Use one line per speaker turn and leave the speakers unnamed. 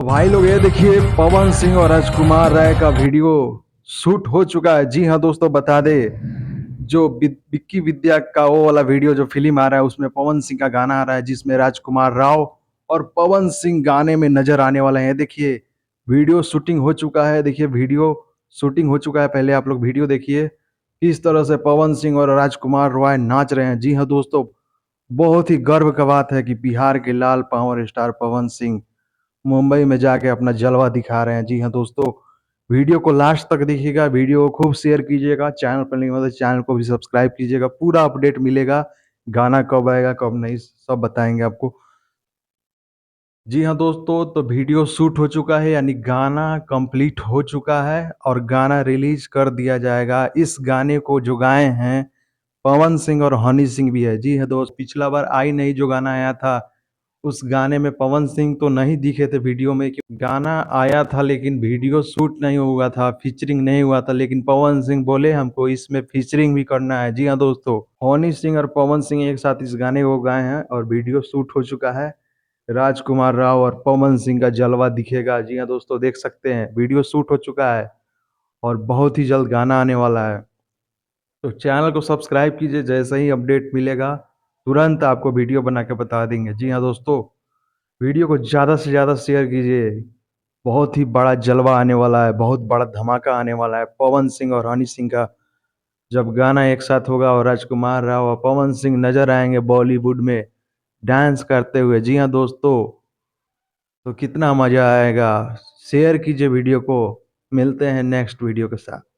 तो भाई लोग ये देखिए पवन सिंह और राजकुमार राय का वीडियो शूट हो चुका है। जी हाँ दोस्तों, बता दे जो विक्की विद्या का वो वाला वीडियो जो फिल्म आ रहा है उसमें पवन सिंह का गाना आ रहा है जिसमें राजकुमार राव और पवन सिंह गाने में नजर आने वाला है। देखिए वीडियो शूटिंग हो चुका है। देखिए वीडियो शूटिंग हो चुका है। पहले आप लोग वीडियो देखिए किस तरह से पवन सिंह और राजकुमार राय नाच रहे हैं। जी हाँ दोस्तों, बहुत ही गर्व का बात है कि बिहार के लाल पावर स्टार पवन सिंह मुंबई में जाके अपना जलवा दिखा रहे हैं। जी हाँ दोस्तों, वीडियो को लास्ट तक देखिएगा, वीडियो को खूब शेयर कीजिएगा, चैनल पर नहीं मतलब चैनल को भी सब्सक्राइब कीजिएगा। पूरा अपडेट मिलेगा, गाना कब आएगा कब नहीं सब बताएंगे आपको। जी हाँ दोस्तों, तो वीडियो शूट हो चुका है यानी गाना कंप्लीट हो चुका है और गाना रिलीज कर दिया जाएगा। इस गाने को जो गाए हैं पवन सिंह और हनी सिंह भी है। जी हाँ दोस्त, पिछला बार आई नहीं जो गाना आया था उस गाने में पवन सिंह तो नहीं दिखे थे वीडियो में, कि गाना आया था लेकिन वीडियो शूट नहीं हुआ था, फीचरिंग नहीं हुआ था। लेकिन पवन सिंह बोले हमको इसमें फीचरिंग भी करना है। जी हाँ दोस्तों, हनी सिंह और पवन सिंह एक साथ इस गाने को गाए हैं और वीडियो शूट हो चुका है। राजकुमार राव और पवन सिंह का जलवा दिखेगा। जी हाँ दोस्तों, देख सकते हैं वीडियो शूट हो चुका है और बहुत ही जल्द गाना आने वाला है। तो चैनल को सब्सक्राइब कीजिए, जैसे ही अपडेट मिलेगा तुरंत आपको वीडियो बना के बता देंगे। जी हाँ दोस्तों, वीडियो को ज़्यादा से ज़्यादा शेयर कीजिए। बहुत ही बड़ा जलवा आने वाला है, बहुत बड़ा धमाका आने वाला है पवन सिंह और हनी सिंह का। जब गाना एक साथ होगा और राजकुमार राव और पवन सिंह नजर आएंगे बॉलीवुड में डांस करते हुए। जी हाँ दोस्तों, तो कितना मजा आएगा। शेयर कीजिए वीडियो को। मिलते हैं नेक्स्ट वीडियो के साथ।